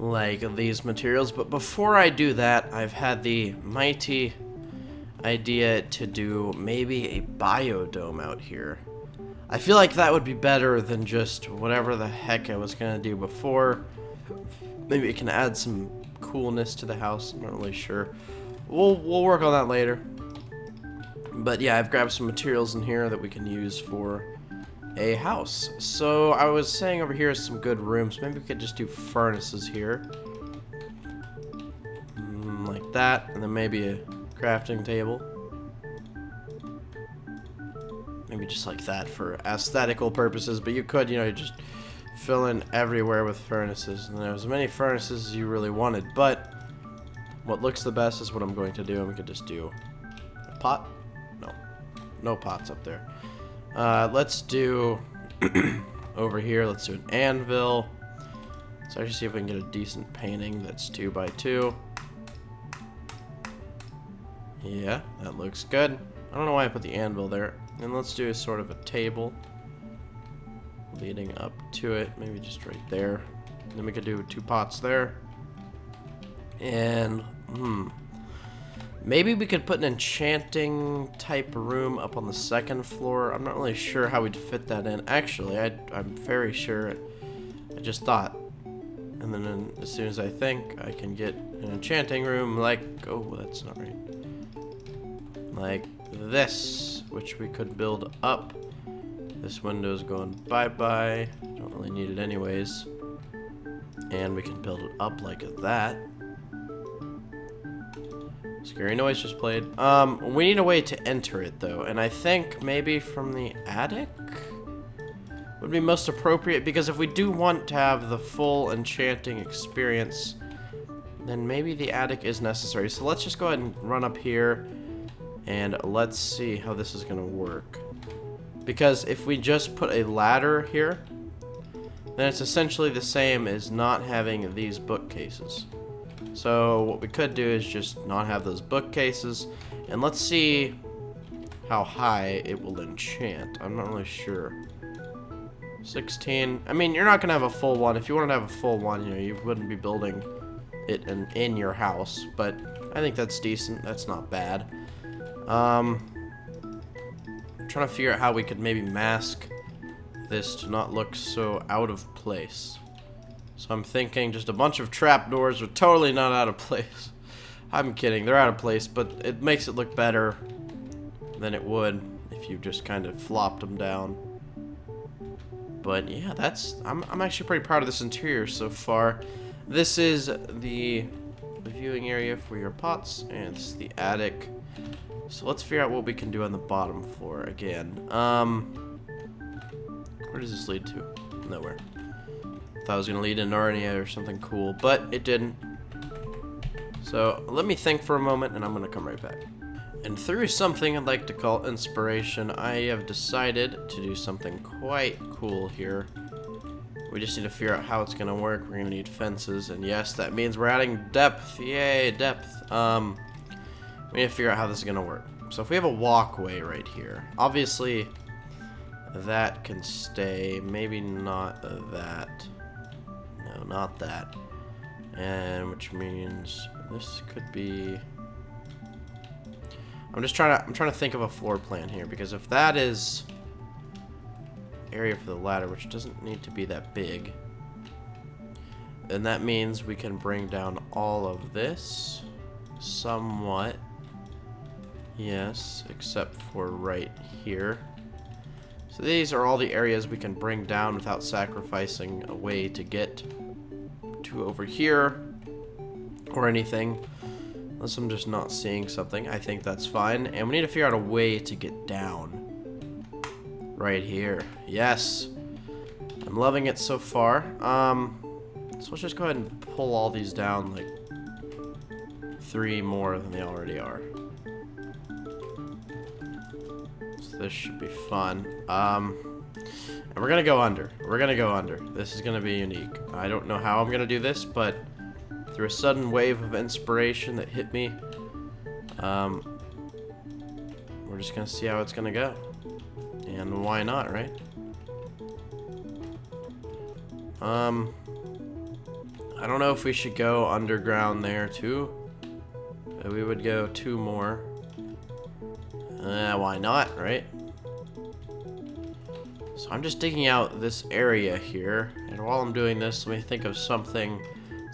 like these materials. But before I do that, I've had the mighty idea to do maybe a biodome out here. I feel like that would be better than just whatever the heck I was gonna do before. Maybe it can add some coolness to the house. I'm not really sure. We'll work on that later. But yeah, I've grabbed some materials in here that we can use for a house. So I was saying over here is some good rooms. Maybe we could just do furnaces here. Like that, and then maybe a crafting table. Maybe just like that for aesthetical purposes, but you could, you know, just fill in everywhere with furnaces, and there was as many furnaces as you really wanted, but what looks the best is what I'm going to do, and we could just do a pot. No pots up there. Let's do over here, let's do an anvil. Let's actually see if we can get a decent painting that's 2x2. Yeah, that looks good. I don't know why I put the anvil there. And let's do a sort of a table leading up to it, maybe just right there. And then we could do 2 pots there. And maybe we could put an enchanting type room up on the 2nd floor. I'm not really sure how we'd fit that in. Actually, I'm very sure. I just thought. And then as soon as I think, I can get an enchanting room like, oh, that's not right. Like this, which we could build up. This window's going bye-bye. Don't really need it anyways. And we can build it up like that. Scary noise just played. We need a way to enter it though, and I think maybe from the attic would be most appropriate, because if we do want to have the full enchanting experience, then maybe the attic is necessary. So let's just go ahead and run up here, and let's see how this is gonna work. Because if we just put a ladder here, then it's essentially the same as not having these bookcases. So what we could do is just not have those bookcases, and let's see how high it will enchant. I'm not really sure. 16. I mean, you're not gonna have a full one. If you wanted to have a full one, you know, you wouldn't be building it in your house. But I think that's decent. That's not bad. I'm trying to figure out how we could maybe mask this to not look so out of place. So I'm thinking just a bunch of trapdoors are totally not out of place. I'm kidding, they're out of place, but it makes it look better than it would if you just kind of flopped them down. But yeah, I'm actually pretty proud of this interior so far. This is the viewing area for your pots, and it's the attic. So let's figure out what we can do on the bottom floor again. Where does this lead to? Nowhere. Thought I was gonna lead to Narnia or something cool, but it didn't. So let me think for a moment, and I'm gonna come right back. And through something I'd like to call inspiration, I have decided to do something quite cool here. We just need to figure out how it's gonna work. We're gonna need fences, and yes, that means we're adding depth. Yay, depth. We need to figure out how this is gonna work. So if we have a walkway right here, obviously that can stay. Maybe not that. No, not that. And which means this could be. I'm trying to think of a floor plan here, because if that is area for the ladder, which doesn't need to be that big, then that means we can bring down all of this somewhat. Yes, except for right here. So these are all the areas we can bring down without sacrificing a way to get to over here or anything. Unless I'm just not seeing something. I think that's fine. And we need to figure out a way to get down. Right here. Yes. I'm loving it so far. So let's just go ahead and pull all these down like 3 more than they already are. So this should be fun. And we're gonna go under. We're gonna go under. This is gonna be unique. I don't know how I'm gonna do this, but through a sudden wave of inspiration that hit me, we're just gonna see how it's gonna go. And why not, right? I don't know if we should go underground there too. We would go 2 more. Why not, right? So I'm just digging out this area here, and while I'm doing this, let me think of something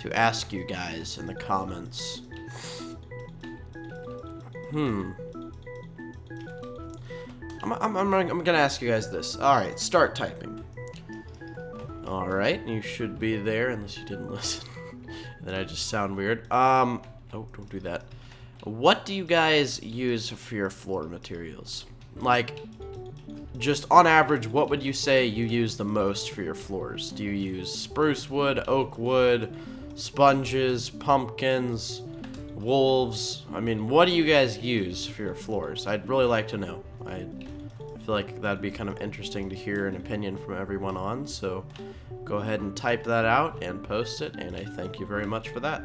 to ask you guys in the comments. I'm gonna ask you guys this. Alright, start typing. Alright, you should be there unless you didn't listen. Then I just sound weird. Oh, don't do that. What do you guys use for your floor materials? Like, just on average, what would you say you use the most for your floors? Do you use spruce wood, oak wood, sponges, pumpkins, wolves? I mean, what do you guys use for your floors? I'd really like to know. I feel like that'd be kind of interesting to hear an opinion from everyone on, so go ahead and type that out and post it, and I thank you very much for that.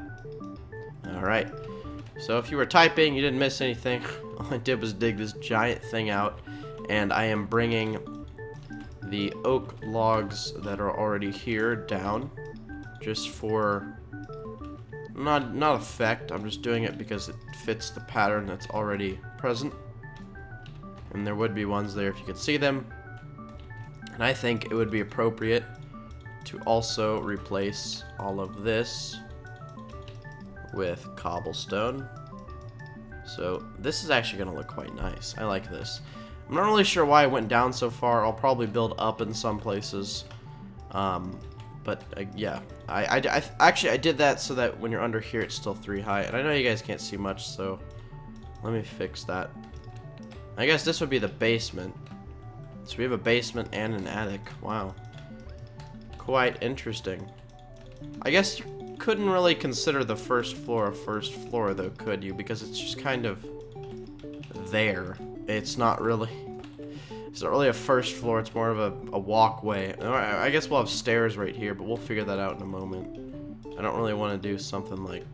Alright, so if you were typing, you didn't miss anything. All I did was dig this giant thing out, and I am bringing the oak logs that are already here down, just for not effect. I'm just doing it because it fits the pattern that's already present. And there would be ones there if you could see them. And I think it would be appropriate to also replace all of this with cobblestone. So this is actually going to look quite nice. I like this. I'm not really sure why it went down so far. I'll probably build up in some places. But yeah, I actually did that so that when you're under here, it's still 3 high. And I know you guys can't see much, so let me fix that. I guess this would be the basement. So we have a basement and an attic. Wow. Quite interesting. I guess you couldn't really consider the first floor a first floor, though, could you? Because it's just kind of there. It's not really a first floor. It's more of a walkway. I guess we'll have stairs right here, but we'll figure that out in a moment. I don't really want to do something like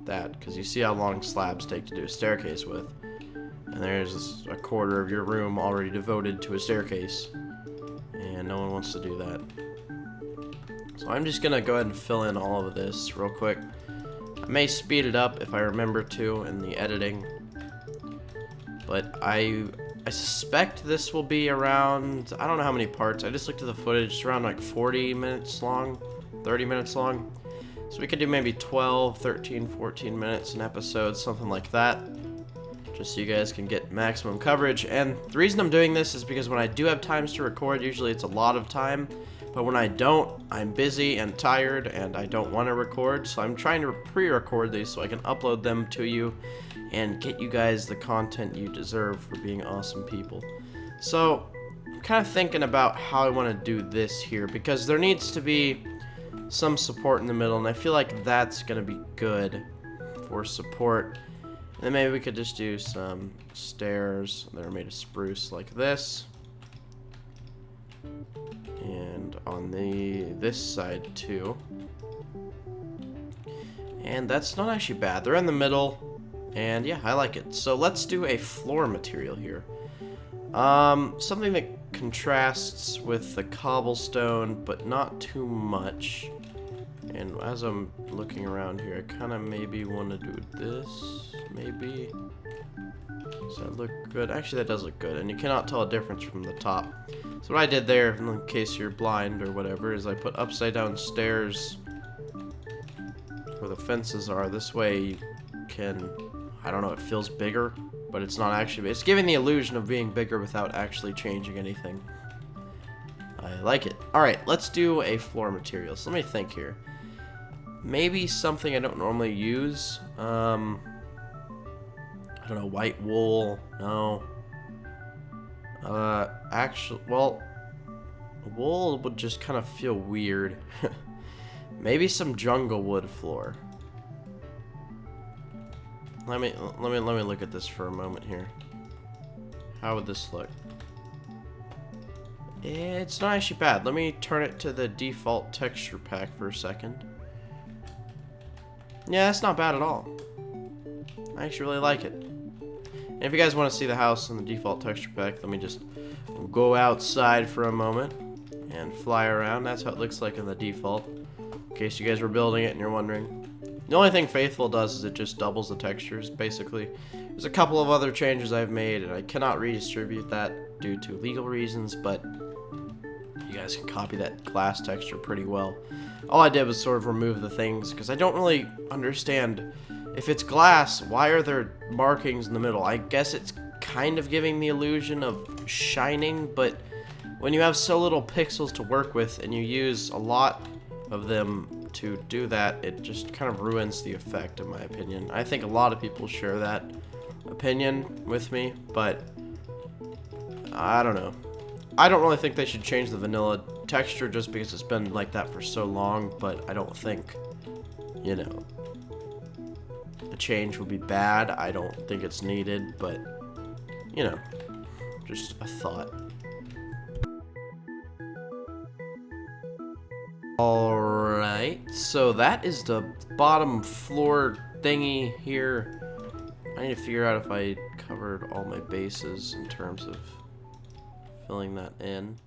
that, because you see how long slabs take to do a staircase with. And there's a quarter of your room already devoted to a staircase. And no one wants to do that. So I'm just going to go ahead and fill in all of this real quick. I may speed it up if I remember to in the editing. But I suspect this will be around, I don't know how many parts. I just looked at the footage. It's around like 40 minutes long, 30 minutes long. So we could do maybe 12, 13, 14 minutes an episode, something like that. Just so you guys can get maximum coverage. And the reason I'm doing this is because when I do have times to record, usually it's a lot of time. But when I don't, I'm busy and tired and I don't want to record. So I'm trying to pre-record these so I can upload them to you and get you guys the content you deserve for being awesome people. So I'm kind of thinking about how I want to do this here, because there needs to be some support in the middle, and I feel like that's going to be good for support. And then maybe we could just do some stairs that are made of spruce like this. And on this side too. And that's not actually bad. They're in the middle. And yeah, I like it. So let's do a floor material here. Something that contrasts with the cobblestone, but not too much. And as I'm looking around here, I kind of maybe want to do this, maybe. Does that look good? Actually, that does look good, and you cannot tell a difference from the top. So what I did there, in case you're blind or whatever, is I put upside down stairs where the fences are. This way you can, I don't know, it feels bigger, but it's not actually, it's giving the illusion of being bigger without actually changing anything. I like it. Alright, let's do a floor material. So let me think here. Maybe something I don't normally use. I don't know, white wool. No. Actually, well, wool would just kind of feel weird. Maybe some jungle wood floor. Let me look at this for a moment here. How would this look? It's not actually bad. Let me turn it to the default texture pack for a second. Yeah, that's not bad at all. I actually really like it. And if you guys want to see the house in the default texture pack, let me just go outside for a moment and fly around. That's how it looks like in the default. In case you guys were building it and you're wondering. The only thing Faithful does is it just doubles the textures, basically. There's a couple of other changes I've made, and I cannot redistribute that due to legal reasons, but you guys can copy that glass texture pretty well. All I did was sort of remove the things, because I don't really understand. If it's glass, why are there markings in the middle? I guess it's kind of giving the illusion of shining, but when you have so little pixels to work with and you use a lot of them to do that, it just kind of ruins the effect, in my opinion. I think a lot of people share that opinion with me, but I don't know. I don't really think they should change the vanilla texture just because it's been like that for so long, but I don't think, you know, a change would be bad. I don't think it's needed, but, you know, just a thought. Alright, so that is the bottom floor thingy here. I need to figure out if I covered all my bases in terms of filling that in.